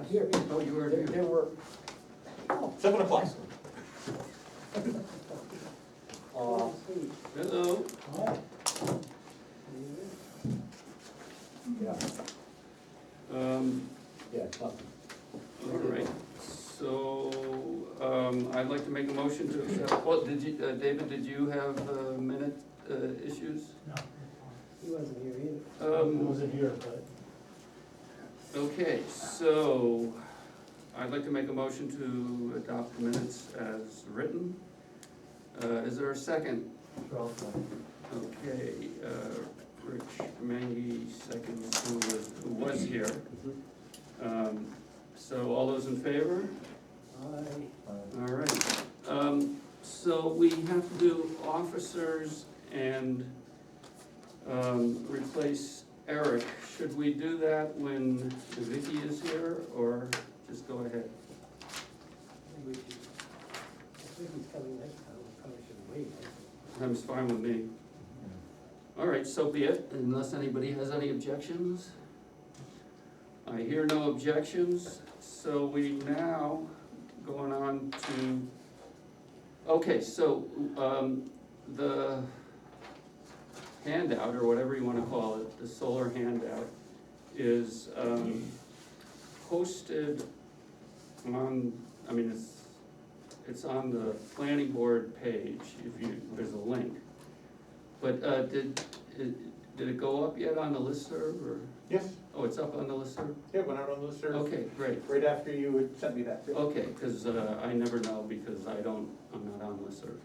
here. Oh, you were There here. there were. Oh, 7 o'clock. Hello. hi. Yeah, yeah, it's nothing. All right, so, I'd like to make a motion to accept, well, did you, David, did you have, minute, issues? No, He wasn't here either. I wasn't here, but Okay, so, I'd like to make a motion to adopt the minutes as written. Is there a second? Okay, Rich Mengy seconds, who was here. So all those in favor? All right, so we have to do officers and, replace Eric. Should we do that when Vicky is here, or just go ahead? I think he's coming next time, we probably should wait. That's fine with me. All right, so be it, unless anybody has any objections. I hear no objections, so we now going on to, okay, so, the handout, or whatever you wanna call it, the solar handout, is, posted on, I mean, it's on the planning board page, if you, there's a link. But, did it go up yet on the listserv, or, Yes, oh, it's up on the listserv? yeah, went out on the listserv Okay, great, right after you had sent me that. okay, cause, I never know, because I'm not on listserv.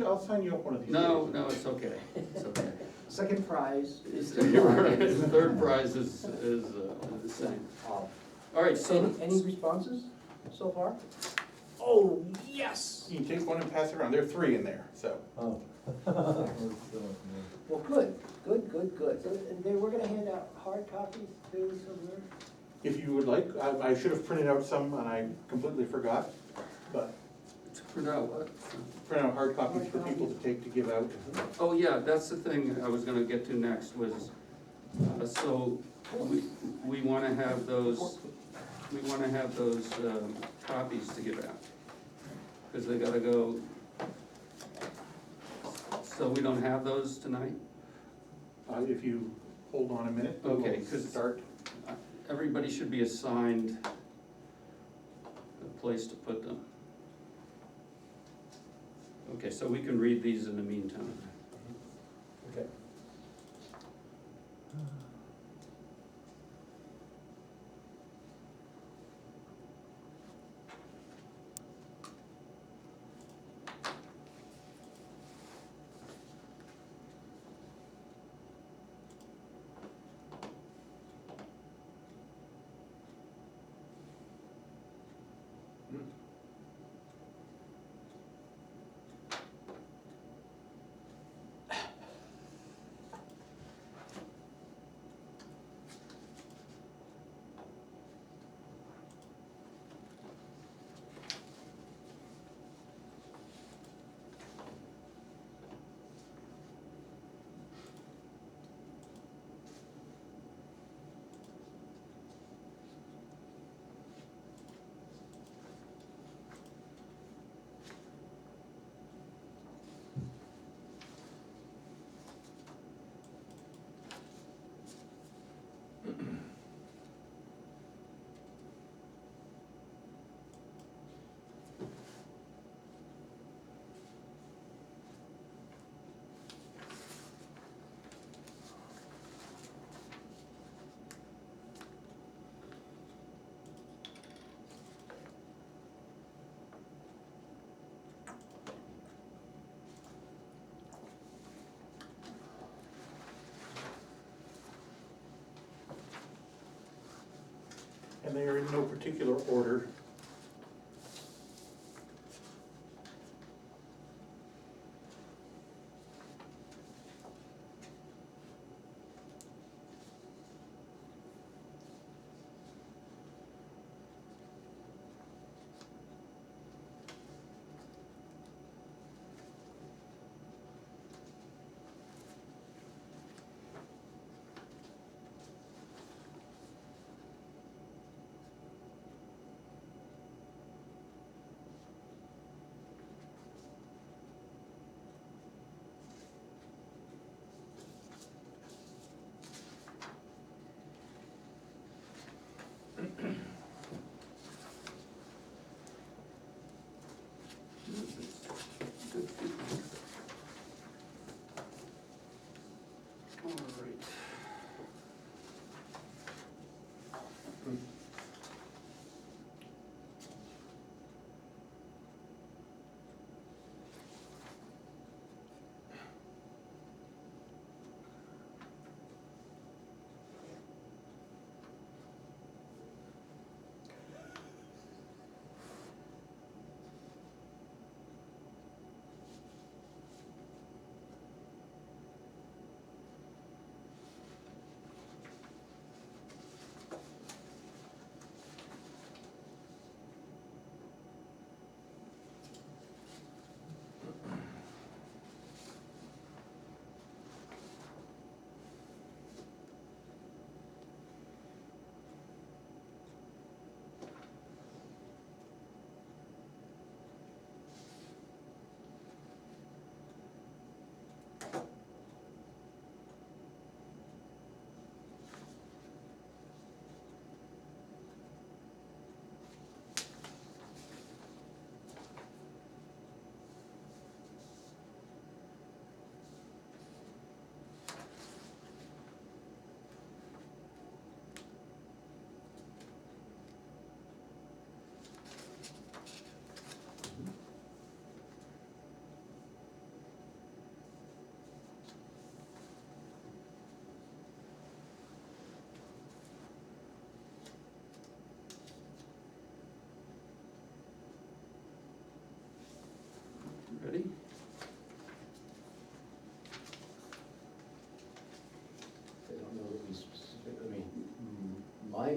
I'll sign you up one of these No, days. no, it's okay, it's okay. Second prize is. You're right, the third prize is the same. All right, so. Any responses so far? Oh, yes! You can take one and pass it around, there are 3 in there, so. Oh. Well, good. So, and then we're gonna hand out hard copies too somewhere? If you would like, I should have printed out some and I completely forgot, but To print out what? print out hard copies for people to take to give out. Oh, yeah, that's the thing I was gonna get to next, was, so, we wanna have those, copies to give out. Cause they gotta go, so we don't have those tonight? If you hold on a minute, Okay, we'll 'cause- start. Everybody should be assigned a place to put them. Okay, so we can read these in the meantime. Okay. And they are in no particular order.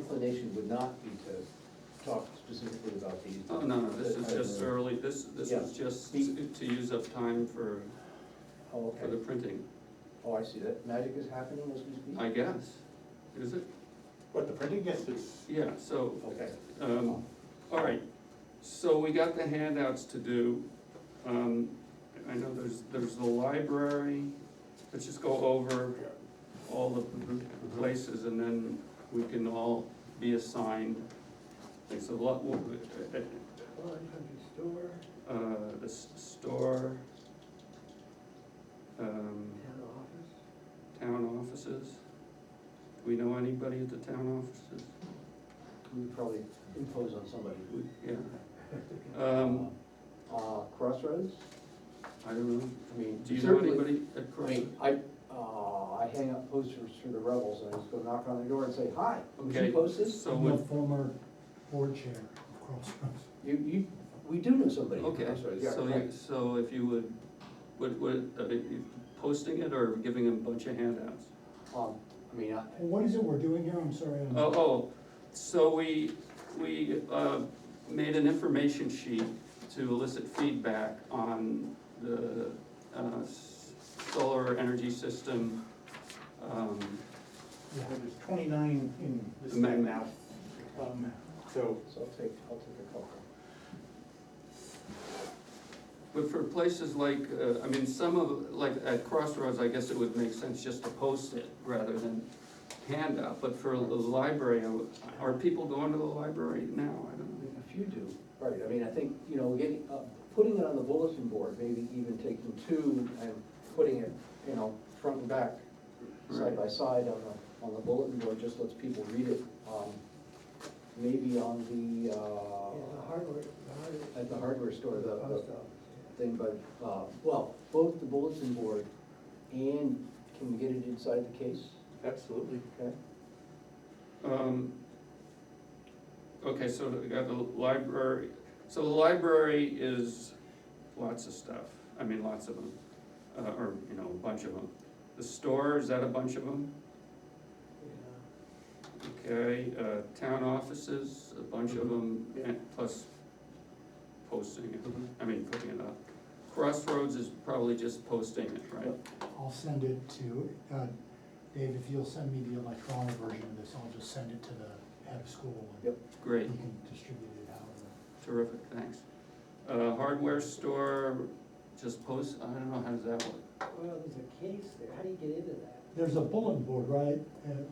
inclination would not be to talk specifically about these. Oh, no, this is just early, this Yeah. was just to use up time for Oh, the okay. printing, Oh, I see, that magic is happening as we speak? I guess. Is it? What, the printing, yes, it's, Yeah, so, Okay. all right, so we got the handouts to do. I know there's the library, let's just go over all the places and then we can all be assigned. It's a lot, Country store, the store, town office. town offices. Do we know anybody at the town offices? We probably impose on somebody. Yeah. Crossroads, I don't know. I mean, Do you know certainly, anybody at I Crossroads? mean, I hang up posters for the rebels and I just go knock on their door and say, hi, would Okay, you post this? so I'm the would, former board chair of Crossroads. We do know somebody at okay, Crossroads, yeah, so right. so if you would, you posting it or giving them a bunch of handouts? I mean, And what is it we're doing here? I'm sorry. So we made an information sheet to elicit feedback on the solar energy system. there's 29 in this thing Amendment. now. So, I'll take a couple. But for places like, I mean, some of, like at Crossroads, I guess it would make sense just to post it rather than hand out. But for the library, are people going to the library now? I don't know. A few do, right, I mean, I think, you know, getting, putting it on the bulletin board, maybe even taking two and putting it, you know, front and back, side by side on the bulletin board, just lets people read it. Maybe on the, Yeah, the hardware, at the hardware store, the post office. thing, but, well, both the bulletin board and can we get it inside the case? absolutely. Okay. Okay, so we got the library, so the library is lots of stuff, I mean, lots of them, or, you know, a bunch of them. The store, is that a bunch of them? Yeah. Okay, town offices, a bunch of them, Yeah. and plus posting it, I mean, putting it up. Crossroads is probably just posting it, right? I'll send it to, Dave, if you'll send me the electronic version of this, I'll just send it to the head of school. And Yep. Great, he can distribute it however. terrific, thanks. Hardware store, just post, I don't know, how does that work? Well, there's a case there, how do you get into that? There's a bulletin board, right,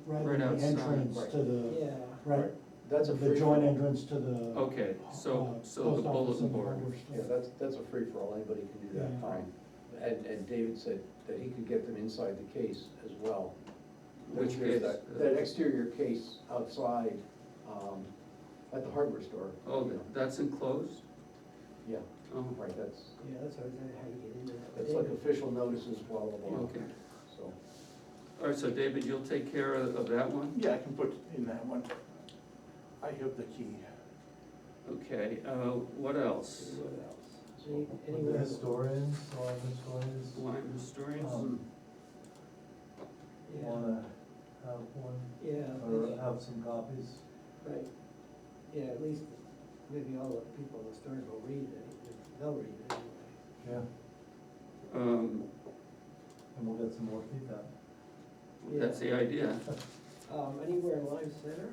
right Right in the outside, entrance right. to the, Yeah. right, That's a the free. joint entrance to the. Okay, so post the office bulletin and the board. hardware Yeah, store. that's a free-for-all, anybody can do that. Yeah. And David said that he could get them inside the case as well. Which There's case? That exterior case outside, at the hardware store. Oh, that's enclosed? Yeah, Oh, right, that's, Yeah, that's what I was saying, how do you get into that? that's like official notices, blah, blah, blah. okay. So, All right, so David, you'll take care of that one? Yeah, I can put in that one. I have the key. Okay, what else? What else? The Anywhere? historians, a lot of historians Lyme historians? Yeah, wanna have one, yeah, or have some copies. right. Yeah, at least maybe all the people in the store will read it, they'll read it anyway. Yeah. Um, And we'll get some more feedback. That's the idea. Anywhere in Lyme Center?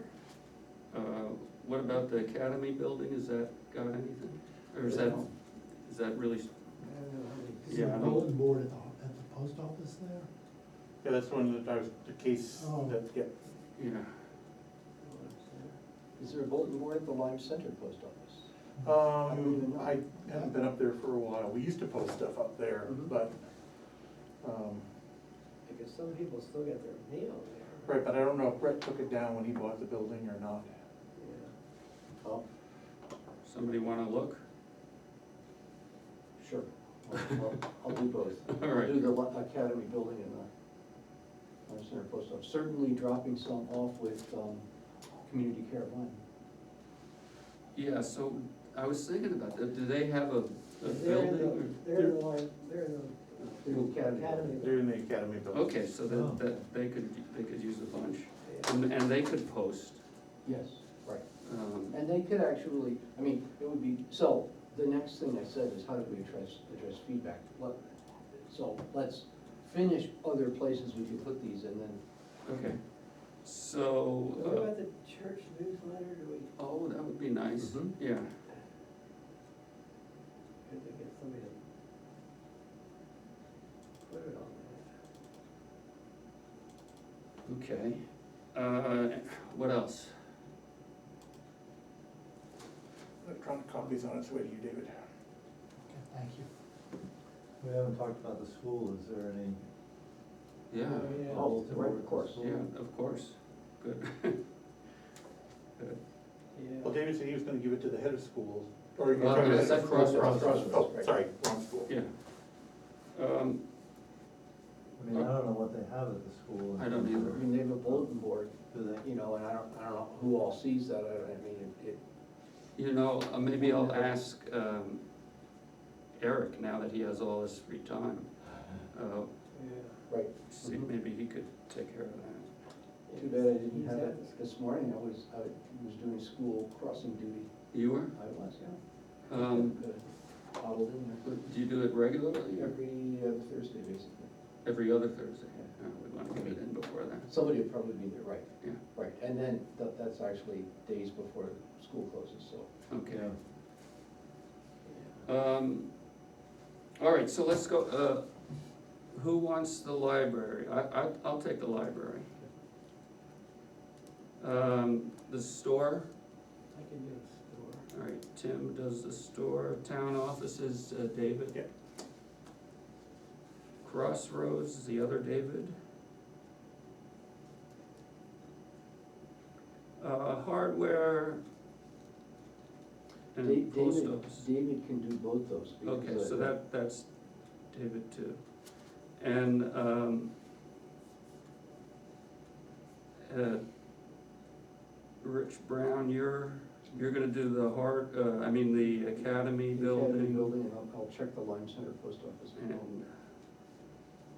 What about the Academy building, has that got anything? Or is that really, I don't know how many. Is Yeah, there I a don't- bulletin board at the post office there? Yeah, that's one that I was, the case Oh. that, yeah. yeah, is there a bulletin board at the Lyme Center post office? don't even know. I haven't been up there for a while. We used to post stuff up there, Mhm. but, Because some people still get their mail there. right, but I don't know if Brett took it down when he bought the building or not. Yeah. Oh, somebody wanna look? sure. I'll do both. All right. I'll do the Academy building and the Lyme Center post office. Certainly dropping some off with, community care of Lyme. Yeah, so I was thinking about that, do they have a They're in building? the, they're in the Lyme, they're in The Academy. the academy. They're in the academy building. Okay, so Oh. that they could use a bunch, Yeah. and they could post Yes, right. Um, And they could actually, I mean, it would be, so, the next thing I said is how do we address feedback? So let's finish other places we can put these and then, Okay, so, What about the church newsletter, do we, oh, that would be nice, Mhm. yeah. have to get somebody to put it on there? Okay, what else? Electronic copies on its way to you, David. Okay, thank you. We haven't talked about the school, is there any? Yeah, Oh, yeah. oh, right, of course. yeah, of course, good. Good. Yeah. Well, David said he was gonna give it to the head of school, or you're Well, talking that's about at Crossroads. Crossroads, Oh, right. sorry, wrong school. Yeah. I mean, I don't know what they have at the school. I don't either. I mean, they have a bulletin board, Do they? you know, and I don't know who all sees that, I mean, it, You know, maybe I'll ask Eric, now that he has all this free time, Yeah. right. see, Mhm. maybe he could take care of that. Too bad I didn't have it this morning, I was doing school crossing duty. You were? I was, yeah. Um, Bottled in there. Do you do it regularly, or Every Thursday, basically. every other Thursday? Yeah. Oh, we wanna get it in before that, Somebody will probably be there, right, yeah, right, and then that's actually days before the school closes, so. okay. Yeah. All right, so let's go, who wants the library? I'll take the library. The store, I can do a store. all right, Tim does the store, town offices, David. Yeah. Crossroads is the other David. Hardware and post office. David can do both those. because, Okay, so that's David too. And, Rich Brown, you're gonna do the the academy The academy building building, and I'll check the Lyme Center post office. and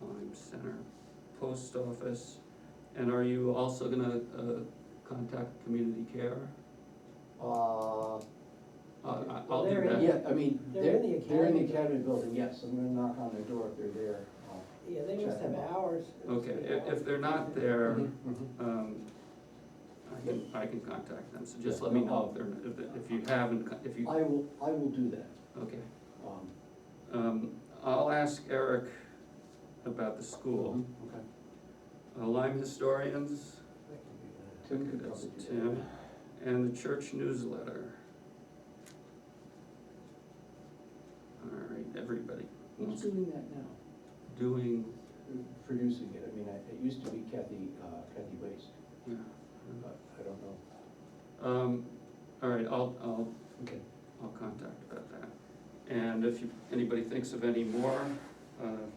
Lyme Center, post office. And are you also gonna, contact community care? Uh, I'll do they're in- that. yeah, I mean, They're in the they're in the academy. academy building, yes, I'm gonna knock on their door if they're there. Yeah, they must Check have them out. hours. It must Okay, be if hours. they're not there, Mhm, mhm. I can contact them, so just let me know if you haven't, if you, I will do that. okay. Um, I'll ask Eric about the school. Okay. Lyme historians, I can do Tim okay, could that's probably do that. Tim, and the church newsletter. All right, everybody Who's wants doing that now? doing, Producing it, I mean, it used to be Kathy Waste, yeah. but I don't know. All right, I'll Okay. contact about that. And if anybody thinks of any more,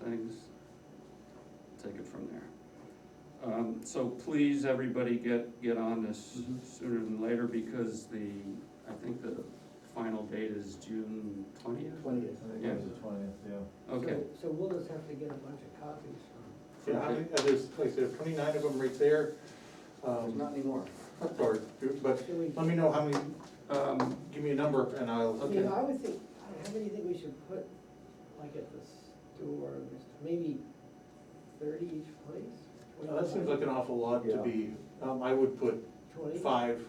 things, take it from there. So please, everybody get on this Mhm. sooner than later, because I think the final date is June 20th? 20th. I think Yeah. it was the 20th, yeah. Okay, So we'll just have to get a bunch of copies from. Yeah, how many, there's, like I said, 29 of them right there. There's not anymore. Sorry, but Should we, let me know how many, give me a number and I'll, I mean, I would think, how many do you think we should put, like at the store, maybe 30 each place? well, that seems like an awful lot to Yeah. be, I would put 20? 5.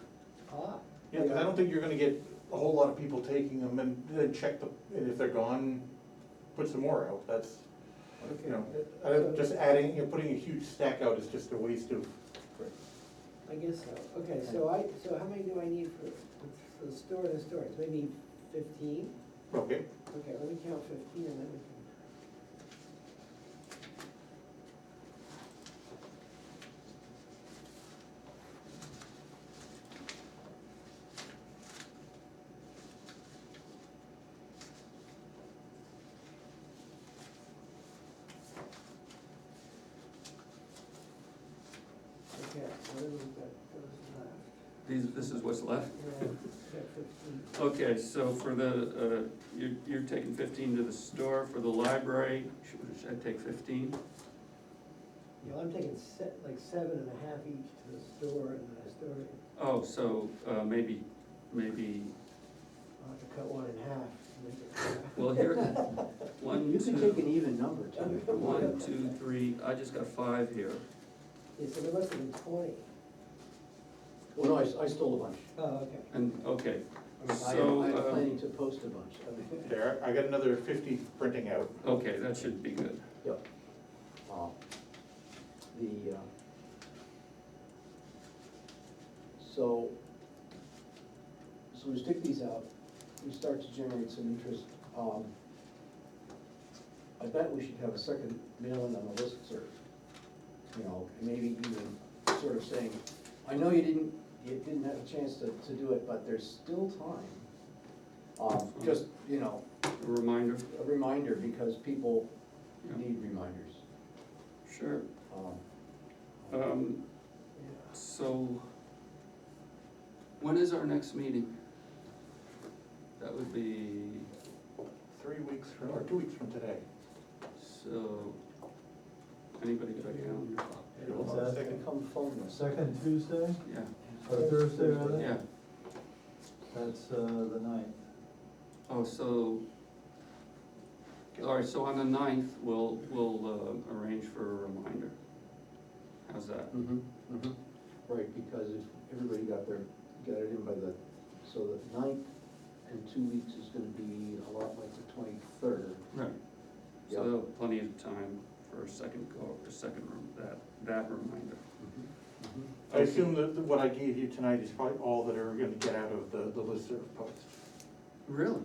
Ah, Yeah, because I don't think you're gonna get a whole lot of people taking them and then check and if they're gone, put some more out. That's, okay. you know, So- just adding, putting a huge stack out is just a waste of, I guess so, okay, so how many do I need for the store to store? It's maybe 15? okay. Okay, let me count 15 and then we can. Okay, so then we've got those left. this is what's left? Yeah, got 15. Okay, so for the, you're taking 15 to the store. For the library, should I take 15? You know, I'm taking like 7.5 each to the store and the historian. Oh, so, maybe, I'll have to cut one in half to make it fair. well, here, one, You can take an two, even number too. 1, 2, 3, I just got 5 here. Yeah, so there must have been 20. Well, no, I stole a bunch. Oh, okay. And, okay, I mean, so, I'm planning to post a bunch. There, I got another 50 printing out. okay, that should be good. Yep. The, so we stick these out, we start to generate some interest. I bet we should have a second mailing on the listserv. You know, and maybe even sort of saying, I know you didn't have a chance to do it, but there's still time. Just, you know, A reminder, a reminder, because people Yeah. need reminders. sure. Um, So, when is our next meeting? That would be, 3 weeks from, or 2 weeks from today. so, anybody got a calendar? What's that? They can come phone us. Second Tuesday, Yeah, or Thursday rather? yeah. That's the 9th. Oh, so, all right, so on the 9th, we'll arrange for a reminder. How's that? Right, because if everybody got it in by so the 9th and 2 weeks is gonna be a lot like the 23rd. Right. So Yep. there'll be plenty of time for a second that reminder. I assume that what I gave you tonight is probably all that are gonna get out of the listserv post. Really?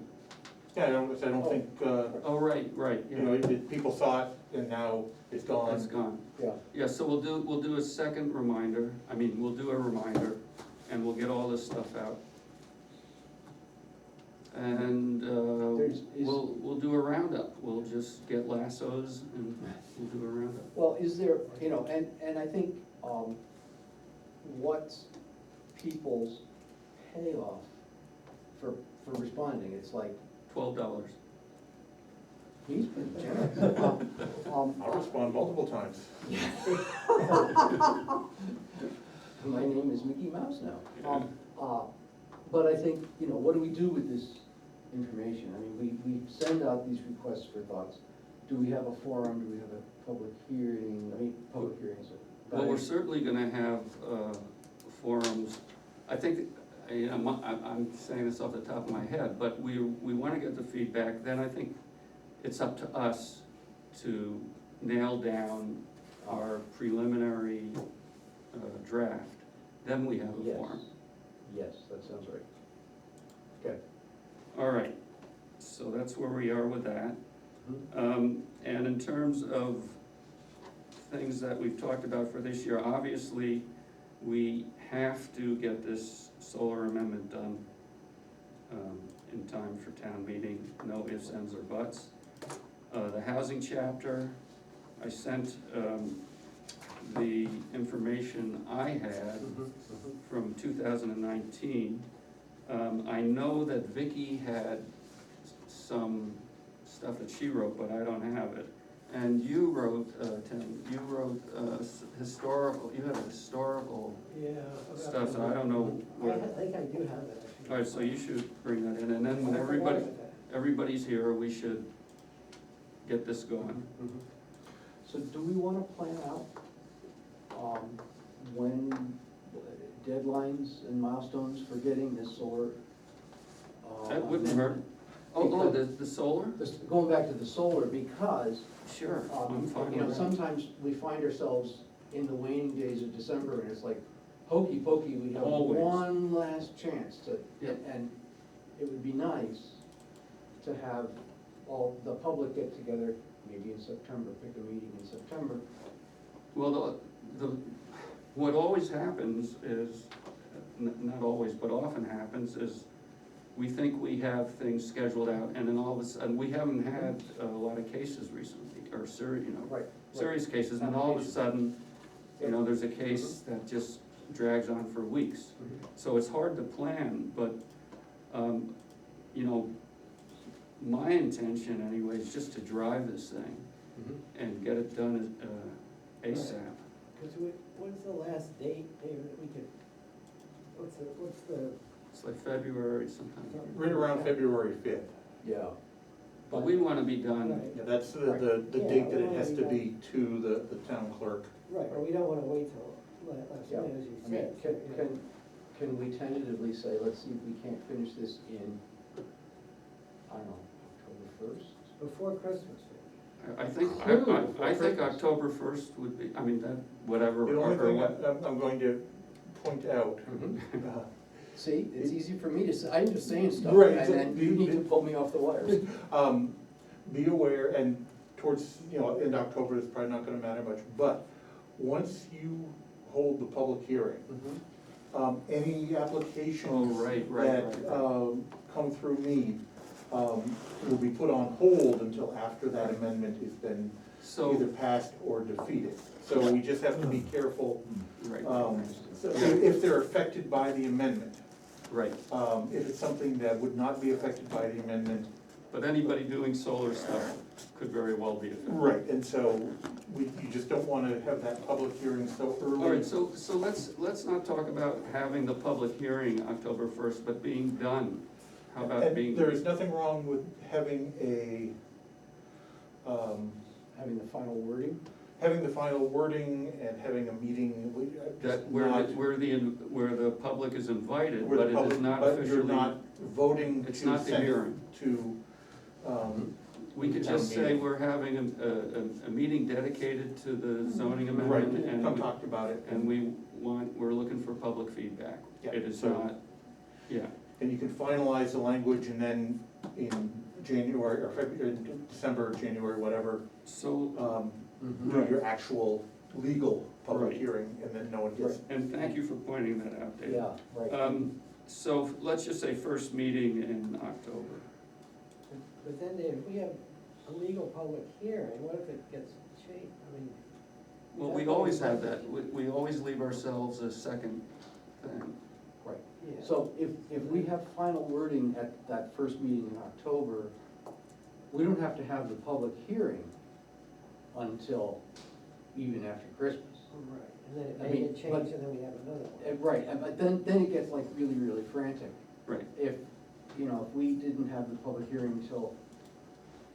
Yeah, I don't think, Oh, right, you know, yeah. people saw it and now it's gone. It's gone. Yeah, Yeah, so we'll do a second reminder, we'll do a reminder, and we'll get all this stuff out. And, we'll do a roundup, we'll just get lassos and we'll do a roundup. well, is there, you know, and I think, what's people's payoff for responding? It's like, $12. he's been generous. I'll respond multiple times. My name is Mickey Mouse now. But I think, you know, what do we do with this information? I mean, we send out these requests for thoughts. Do we have a forum? Do we have a public hearing? I mean, public hearings. Well, we're certainly gonna have forums. I think, you know, I'm saying this off the top of my head, but we wanna get the feedback, then I think it's up to us to nail down our preliminary draft, then we have a Yes. forum. Yes, that sounds right. Okay. All right, so that's where we are with that. And in terms of things that we've talked about for this year, obviously, we have to get this solar amendment done in time for town meeting, no ifs, ands, or buts. The housing chapter, I sent the information I had from 2019. I know that Vicky had some stuff that she wrote, but I don't have it. And you wrote, Tim, you wrote historical, you had a historical Yeah. stuff, so I don't know I where. think I do have it, actually. All right, so you should bring that in, and then when I forgot everybody, about that. everybody's here, we should get this going. So do we wanna plan out, when deadlines and milestones for getting this solar? That wouldn't hurt. Oh, the solar? Going back to the solar, because, Sure, I'm fine you know, with that. sometimes we find ourselves in the waning days of December, and it's like, hokey pokey, we have Always. one last chance to, Yep. and it would be nice to have all the public get together, maybe in September, pick a meeting in September. Well, what always happens is, not always, but often happens, is we think we have things scheduled out, and then all of a sudden, we haven't had a lot of cases recently, or Right. serious cases, and all of a sudden, you know, there's a case that just drags on for weeks. So it's hard to plan, but, you know, my intention anyway is just to drive this thing and get it done ASAP. Cause what's the last date, David, that we could, what's the, It's like February sometime. Right around February fifth. Yeah. But we wanna be done, right, Yeah, that's the Yeah, date that we it wanna has be to done. be to the town clerk. right, but we don't wanna wait till last Yeah. minute, as you I mean, said. can we tentatively say, let's see if we can't finish this in, I don't know, October first? Before Christmas, I think, Clearly I before think Christmas. October first would be, I mean, that, whatever. The only or thing what- I'm going to point out, uh, See, it's easy for me to say, I'm just saying stuff, Right, and then you need to pull me off the wires. be aware, and towards, in October, it's probably not gonna matter much, but once you hold the public hearing, any applications Oh, right, that, right. come through me, will be put on hold until after that amendment has been either So, passed or defeated. So we just have to be careful, right, so if they're affected by the amendment. right. If it's something that would not be affected by the amendment, But anybody doing solar stuff could very well be affected. right, and so you just don't wanna have that public hearing so early. All right, so let's not talk about having the public hearing October first, but being done. How about And being? there is nothing wrong with having Having the final wording? having the final wording and having a meeting, That, just where not, where the public is invited, where but the it public, is not but you're officially. not voting to It's not the send it hearing. to, We could town just say meeting. we're having a meeting dedicated to the zoning right, amendment come and, talk about it. and we're looking for public feedback. Yeah, It is so- not, yeah, And you can finalize the language and then in January, or February, December, January, whatever, so, do your actual legal public Right. hearing, and then no one gets. and thank you for pointing that out, David. Yeah, right. So let's just say first meeting in October. but then if we have a legal public hearing, what if it gets changed, I mean. Well, we always have that, we always leave ourselves a second thing. Right. Yeah. So if we have final wording at that first meeting in October, we don't have to have the public hearing until even after Christmas. Right, and then I it mean, may get changed, and then we have another one. Right, but then it gets like really, really frantic. Right, If, if we didn't have the public hearing until,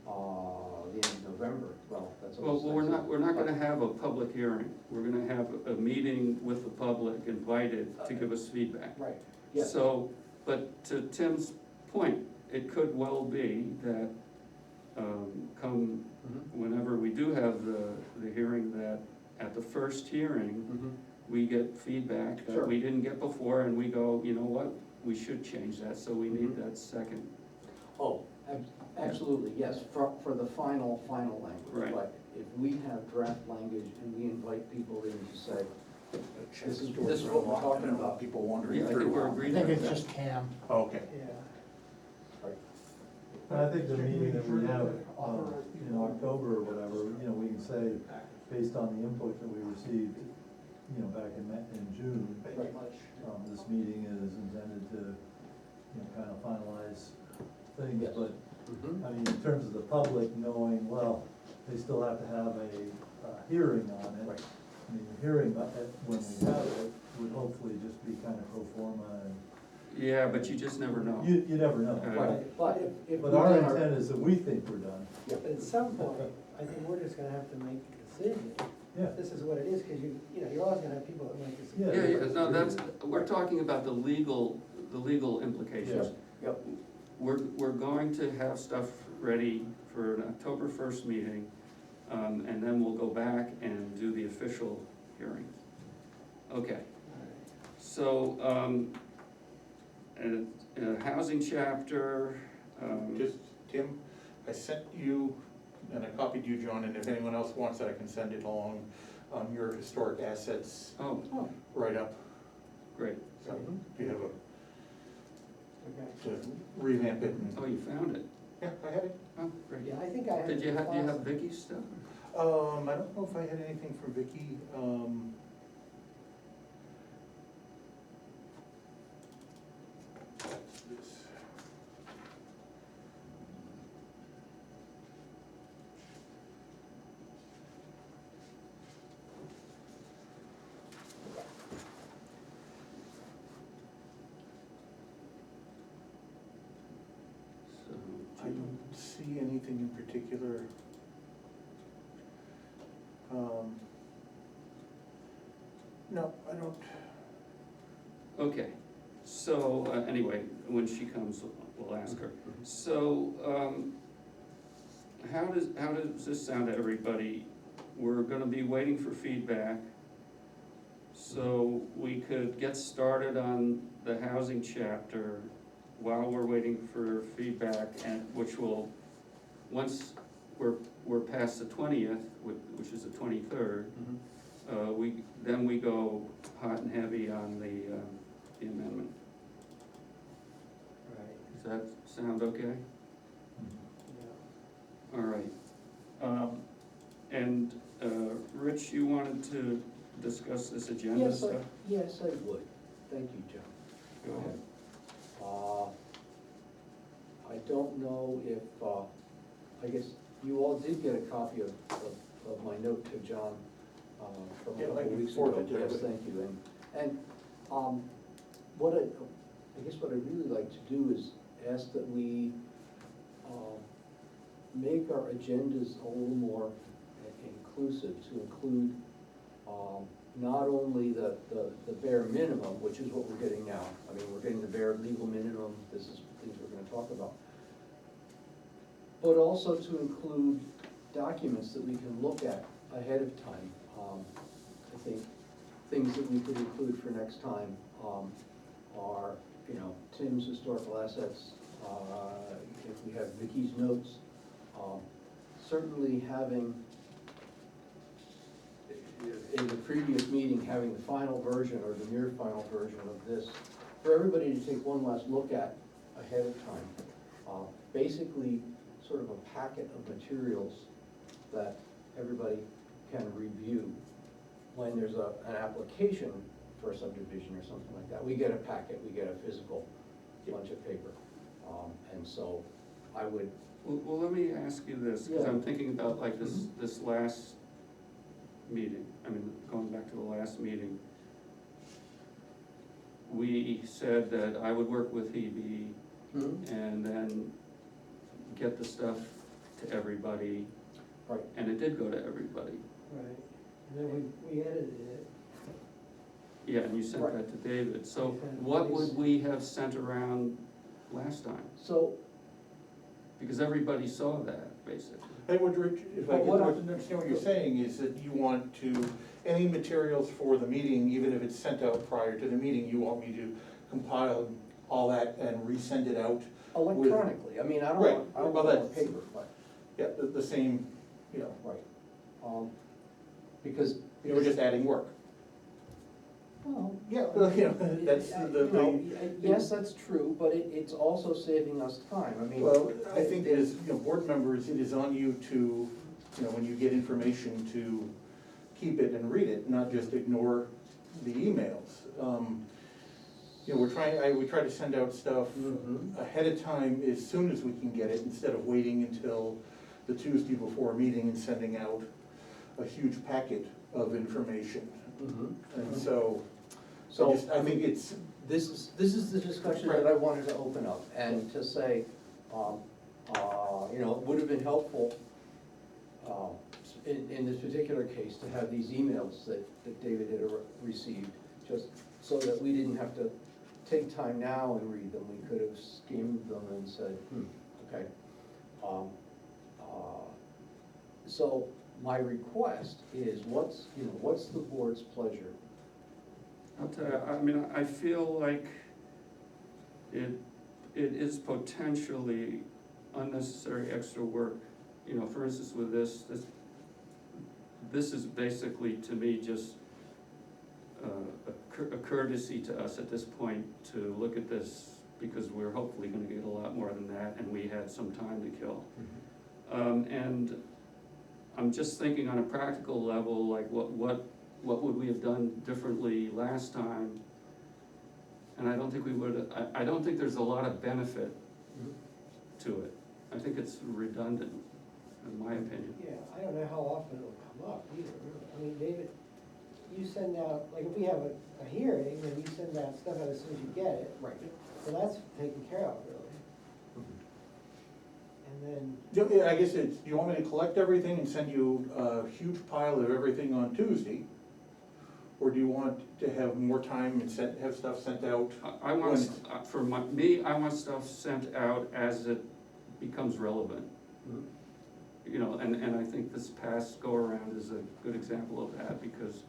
the end of November, well, that's well, almost. we're not gonna have a public hearing, we're gonna have a meeting with the public invited to give us feedback. Right, yes. So, but to Tim's point, it could well be that, come Mhm. whenever we do have the hearing, that at the first hearing, Mhm. we get feedback Sure. that we didn't get before, and we go, you know what, we should change that, so we need Mhm. that second. Oh, absolutely, yes, for the final language. Right. But if we have draft language and we invite people in to say, this is what we're talking about. People wandering Yeah, I through. think we're I agreed think on it's that. just Cam. Okay. Yeah. And I think the meeting that we have, in October or whatever, we can say, based on the input that we received, back in June, Right. this meeting is intended to, kind of finalize things, Yes. but, Mhm. I mean, in terms of the public knowing, well, they still have to have a hearing on it. Right. I mean, the hearing, when we have it, would hopefully just be kind of pro forma, and Yeah, but you just never know. you never know. Right, but if But we our did intent is that we think we're done. But at some point, I think we're just gonna have to make a decision. Yeah. This is what it is, cause you're always gonna have people that make this. Yeah. Yeah, no, we're talking about the legal implications. Yep, We're going to have stuff ready for an October first meeting, and then we'll go back and do the official hearing. Okay, so, housing chapter, Just, Tim, I sent you, and I copied you, John, and if anyone else wants it, I can send it along, your historic assets oh, write-up. great, So if you have Okay. to revamp it and, oh, you found it, yeah, I had it. oh, great. Yeah, I think I have. Do you have files. Vicky's stuff? I don't know if I had anything from Vicky, see anything in particular. No, I don't. Okay, so, anyway, when she comes, we'll ask her. So, how does this sound to everybody? We're gonna be waiting for feedback, so we could get started on the housing chapter while we're waiting for feedback, and which will, once we're past the 20th, which is the 23rd, then we go hot and heavy on the amendment. Right, Does that sound okay? yeah. All right. And, Rich, you wanted to discuss this agenda Yes, stuff? yes, I would. Thank you, John. Go ahead. I don't know if, I guess you all did get a copy of my note to John, from a Yeah, couple I can weeks forward ago. it to Yes, everybody. thank you. And, I guess what I'd really like to do is ask that we, make our agendas a little more inclusive, to include, not only the bare minimum, which is what we're getting now. I mean, we're getting the bare legal minimum, this is things we're gonna talk about. But also to include documents that we can look at ahead of time. I think things that we could include for next time, are, Tim's historical assets, if we have Vicky's notes, certainly having, in the previous meeting, having the final version or the near final version of this, for everybody to take one last look at ahead of time. Basically, sort of a packet of materials that everybody can review. When there's an application for a subdivision or something like that, we get a packet, we get a physical bunch of paper. And so I would, Well, let me ask you this, because Yeah. I'm thinking about like this last meeting, I mean, going back to the last meeting. We said that I would work with Hebe and then get the stuff to everybody, right, and it did go to everybody. Right, and then we edited it. Yeah, and you sent Right. that to David, so We sent what these- would we have sent around last time? so, Because everybody saw that, basically. Hey, Rich, if I Well, what I- understand what you're saying, is that you want to, any materials for the meeting, even if it's sent out prior to the meeting, you want me to compile all that and resend it out? electronically, I mean, I don't Right, want, I don't well, want it on that's- paper, but, Yeah, the same, right. Because. you were just adding work. Well, Yeah, well, that's yes, that's true, but it's also saving us time, I mean. Well, I think as, board members, it is on you to, when you get information, to keep it and read it, not just ignore the emails. We try to send out stuff Mhm. ahead of time as soon as we can get it, instead of waiting until the Tuesday before a meeting and sending out a huge packet of information. Mhm. And so, So, I think it's, this is the discussion that I wanted to open up, and to say, it would have been helpful, in this particular case, to have these emails that David had received, just so that we didn't have to take time now and read them, we could have skimmed them and said, okay. So my request is, what's the board's pleasure? I'll tell you, I mean, I feel like it is potentially unnecessary extra work. For instance, with this is basically, to me, just a courtesy to us at this point to look at this, because we're hopefully gonna get a lot more than that, and we had some time to kill. And I'm just thinking on a practical level, like what would we have done differently last time? And I don't think we would, I don't think there's a lot of benefit to it. I think it's redundant, in my opinion. Yeah, I don't know how often it'll come up either, really. I mean, David, you send out, like, if we have a hearing, then you send that stuff out as soon as you get it. Right. So that's taken care of, really. and Yeah, I guess it's, do you want me to collect everything and send you a huge pile of everything on Tuesday? Or do you want to have more time and have stuff sent out? I want, for me, I want stuff sent out as it becomes relevant. You know, and I think this past go-around is a good example of that, because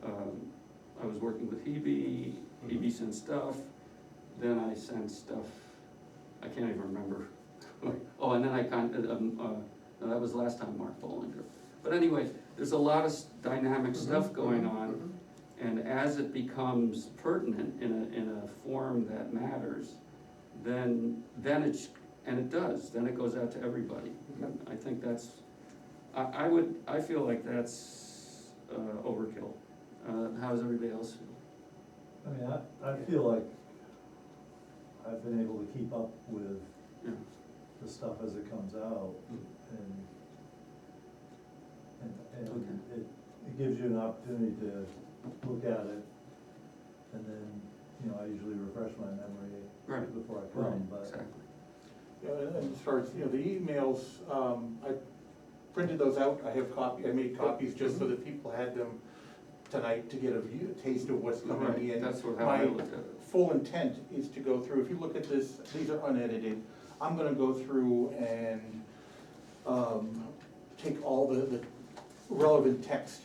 I was working with Hebe, Hebe sent stuff, then I sent stuff, I can't even remember. Oh, and then no, that was last time, Mark Bollinger. But anyway, there's a lot of dynamic stuff going on, and as it becomes pertinent in a form that matters, then it's, and it does, then it goes out to everybody. I think that's, I feel like that's overkill. How does everybody else feel? I mean, I feel like I've been able to keep up with Yeah. the stuff as it comes out, and Okay. it gives you an opportunity to look at it, and then, you know, I usually refresh my memory Right. before I come, but. Exactly. Yeah, and as far as, you know, the emails, I printed those out, I made copies just so that people had them tonight to get a taste of what's coming Right, in. that's how I look at it. My full intent is to go through, if you look at this, these are unedited, I'm gonna go through and, take all the relevant text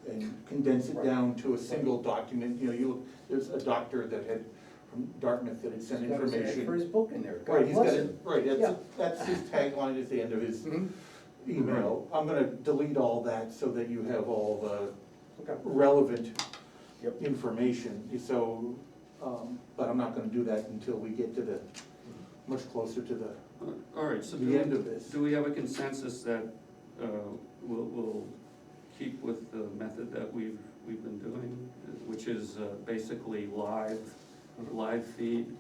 and condense it down to a single document, you know, there's a doctor that had, from Dartmouth, that had sent He's got his ad information. for his book in there, Right, God he's got bless it, him. right, Yeah. that's his tagline at the end of his Mhm. email. I'm gonna delete all that so that you have all the Okay. relevant Yep. information, so, but I'm not gonna do that until we get to the, much closer to the All right, so the end of this. do we have a consensus that we'll keep with the method that we've been doing, which is basically live feed?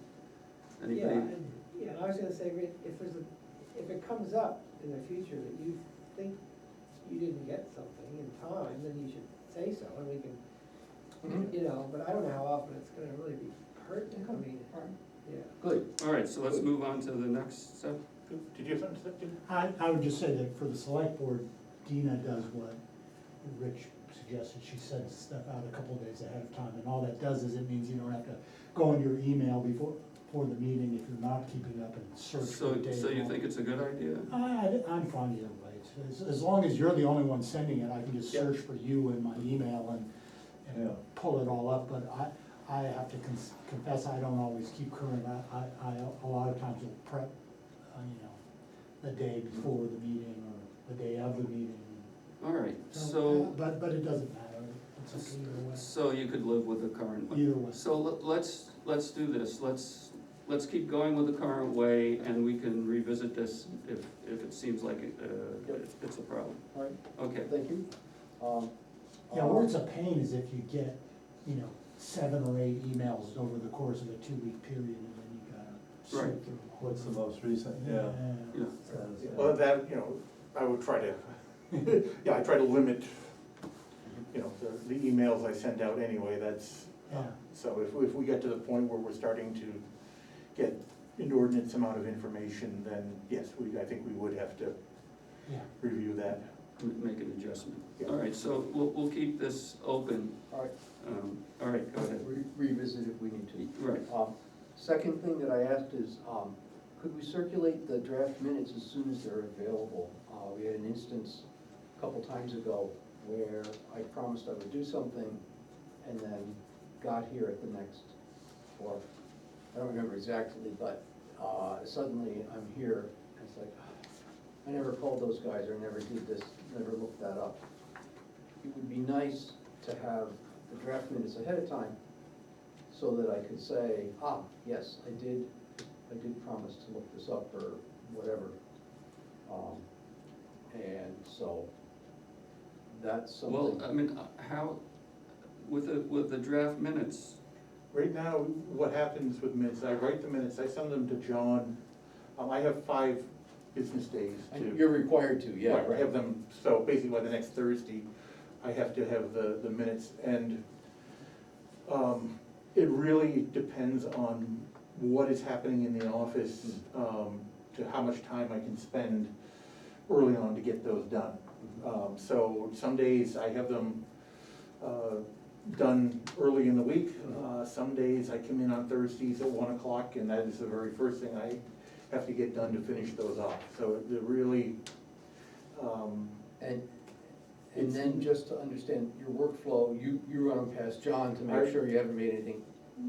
yeah, Anybody? and I was gonna say, Rich, if it comes up in the future that you think you didn't get something in time, then you should say so, and we can, Mhm. you know, but I don't know how often it's gonna really be pertinent, I mean, Alright. yeah. Good. All right, so let's move on to the next step. Did you have something to say? I would just say that for the select board, Dina does what Rich suggested, she sends stuff out a couple of days ahead of time, and all that does is it means you don't have to go in your email before the meeting if you're not keeping up and search for So, the date. so you think it's a good idea? I'm fine either way, as long as you're the only one sending it, I can just Yeah. search for you in my email and Yeah. pull it all up, but I have to confess, I don't always keep current, I a lot of times will prep, you know, the day before the meeting or the day of the meeting. All right, so, But it doesn't matter, it's okay either way, so you could live with the current one. either way. So let's do this, let's keep going with the current way, and we can revisit this if it seems like it's a problem. All right, Okay, thank you. Yeah, where it's a pain is if you get, you know, 7 or 8 emails over the course of a 2-week period, and then you gotta Right. sort through. What's the most recent, yeah. yeah, Says, Well, that, you know, I would try to, yeah, I try to limit, you know, the emails I send out anyway, that's, Yeah. so if we get to the point where we're starting to get inordinate amount of information, then yes, I think we would have to Yeah. review that. make an adjustment. Yeah. All right, so we'll keep this open. All right, All right, go ahead. revisit if we need to. Right, Second thing that I asked is, could we circulate the draft minutes as soon as they're available? We had an instance a couple times ago where I promised I would do something and then got here at the next, or, I don't remember exactly, but suddenly I'm here, and it's like, I never called those guys, or never did this, never looked that up. It would be nice to have the draft minutes ahead of time, so that I could say, yes, I did promise to look this up, or whatever. And so, that's well, something. I mean, how, with the draft minutes, Right now, what happens with minutes, I write the minutes, I send them to John, I have 5 business days to. You're required to, yeah, I have them, so basically by the next Thursday, I have to have the minutes, and it really depends on what is happening in the office, to to how much time I can spend early on to get those done. So some days I have them done early in the week. Some days I come in on Thursdays at 1 o'clock, and that is the very first thing I have to get done to finish those off. So they're really, And then just to understand your workflow, you run them past John to make sure you haven't made anything.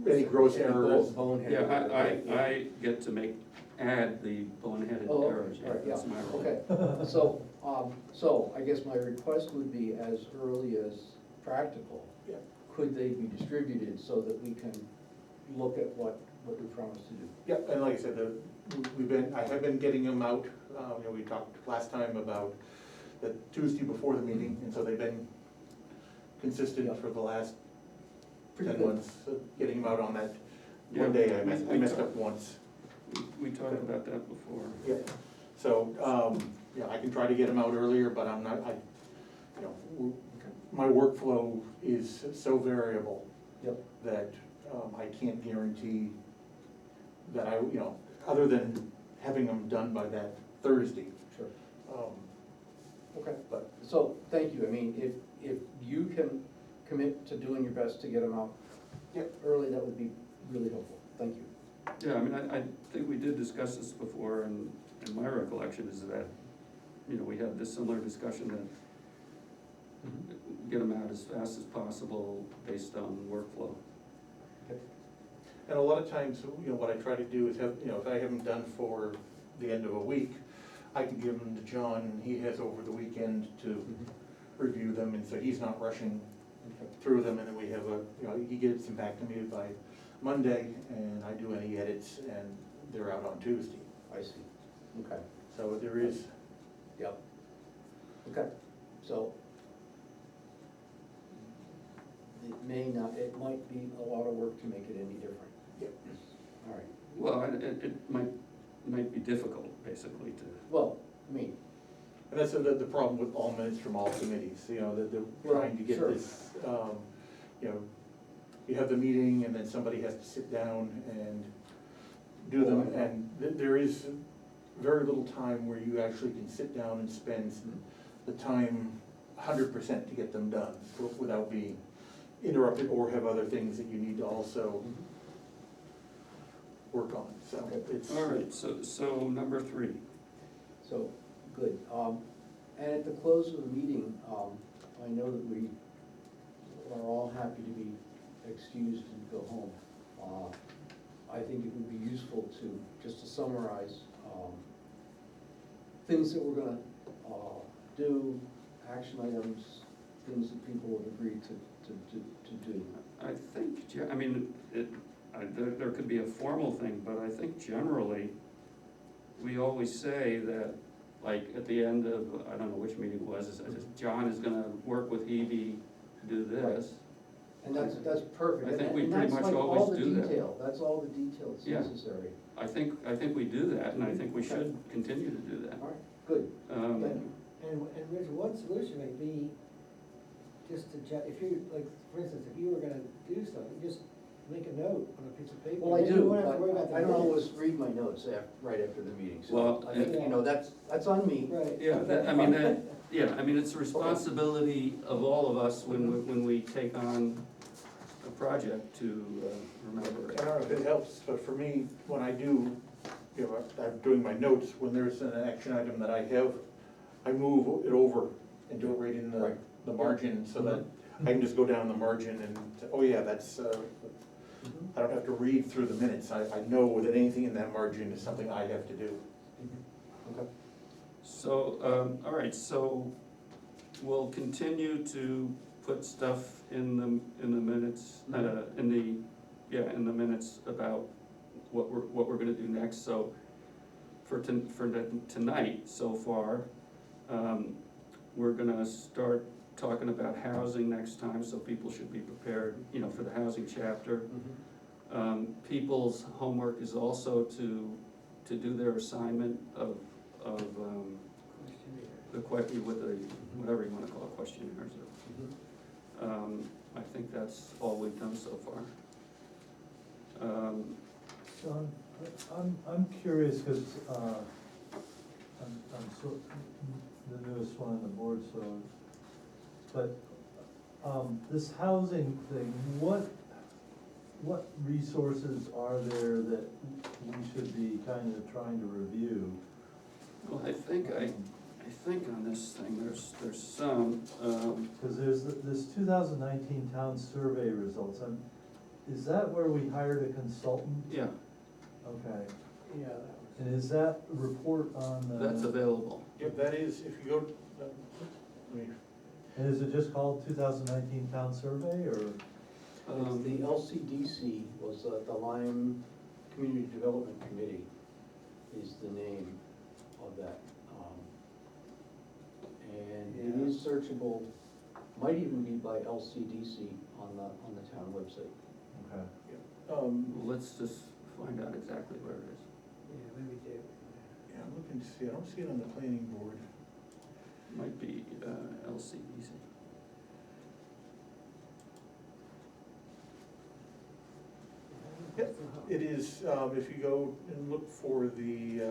any gross errors. Boneheaded. Yeah, I get to add the boneheaded Oh, okay, errors, all right, that's my role. Okay, so I guess my request would be as early as practical. Yeah. Could they be distributed so that we can look at what we promised to do? Yep, and like I said, I have been getting them out, we talked last time about the Tuesday before the meeting, and so they've been consistent Yep. for the last Pretty 10 good. months, getting them out on that Yeah, one day. I we messed talked- up once. We talked about that before. Yeah, so, yeah, I can try to get them out earlier, but I'm not, my workflow is so variable Yep, that I can't guarantee that other than having them done by that Thursday. sure. um, Okay, But, so, thank you. I mean, if you can commit to doing your best to get them out Yep. early, that would be really helpful. Thank you. Yeah, I mean, I think we did discuss this before, and my recollection is that, we had this similar discussion that get them out as fast as possible based on workflow. and a lot of times, what I try to do is have, if I have them done for the end of a week, I can give them to John, and he has over the weekend to review them, and so he's not rushing through them, and then we have he gets them back to me by Monday, and I do any edits, and they're out on Tuesday. I see. Okay, So there is, yep. Okay, so it might be a lot of work to make it any different. Yep. All right, Well, it might be difficult, basically, to, well, I mean, and that's the problem with all minutes from all committees, that they're trying to get Sure. this, you have the meeting, and then somebody has to sit down and do them, Oh, I know. and there is very little time where you actually can sit down and spend the time 100% to get them done, without being interrupted or have other things that you need to also work on, so it's. all right, so number 3. so, good. And at the close of the meeting, I know that we are all happy to be excused and go home. I think it would be useful just to summarize, things that we're gonna, do, action items, things that people have agreed to do. I think, I mean, there could be a formal thing, but I think generally, we always say that, like, at the end of, I don't know which meeting it was, John is gonna work with Hebe to do this. And that's perfect. I think we And pretty that's much like always all the do that. detail. That's all the detail that's Yeah. necessary. I think we do that, and I think we should continue to do that. All right, good, Um, thank you. And Rich, one solution may be just to, if you, like, for instance, if you were gonna do something, just make a note on a piece of paper. Well, I Then you do, won't have to worry about but the I don't minutes. always read my notes right after the meeting, so Well, I think, and- that's on me. Right. Yeah, I mean, it's a responsibility of all of us when we take on a project to remember I it. don't know if it helps, but for me, when I do, I'm doing my notes, when there's an action item that I have, I move it over and do it right in Right. the margin, so that I can just go down the margin and, say, oh yeah, that's, I don't have to read through the minutes, I know that anything in that margin is something I have to do. Okay. So, all right, so we'll continue to put stuff in the minutes, in the minutes about what we're gonna do next. So for tonight, so far, we're gonna start talking about housing next time, so people should be prepared, for the housing chapter. People's homework is also to do their assignment of the question with the, whatever you wanna call it, questionnaires. I think that's all we've done so far. John, I'm curious, because I'm so, the newest one on the board, so, but, this housing thing, what resources are there that we should be kind of trying to review? Well, I think on this thing, there's some, Cause there's this 2019 town survey results, is that where we hired a consultant? yeah, Okay, Yeah, that was. and is that report on the? that's available. Yep, that is, if you go, let me- And is it just called 2019 town survey, or? It's the LCDC was the Lyme Community Development Committee is the name of that. And it Yeah. is searchable, might even be by LCDC on the town website. Okay. Well, let's just find out exactly where it is. Yeah, maybe David. yeah, I'm looking to see, I don't see it on the planning board. Might be LCDC. Yep, it is, if you go and look for the,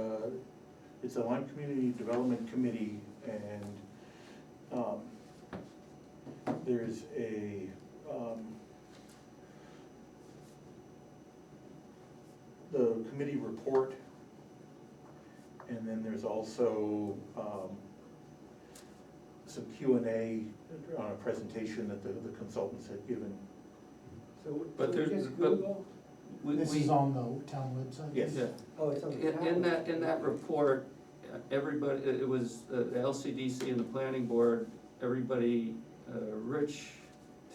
it's a Lyme Community Development Committee, and, there's a, the committee report, and then there's also, some Q&A on a presentation that the consultants had given. So, But so there's- just but- Google? This is on the town website? Yes. Yeah. Oh, it's on the town. In that report, everybody, it was the LCDC and the planning board, everybody, Rich,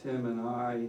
Tim and I,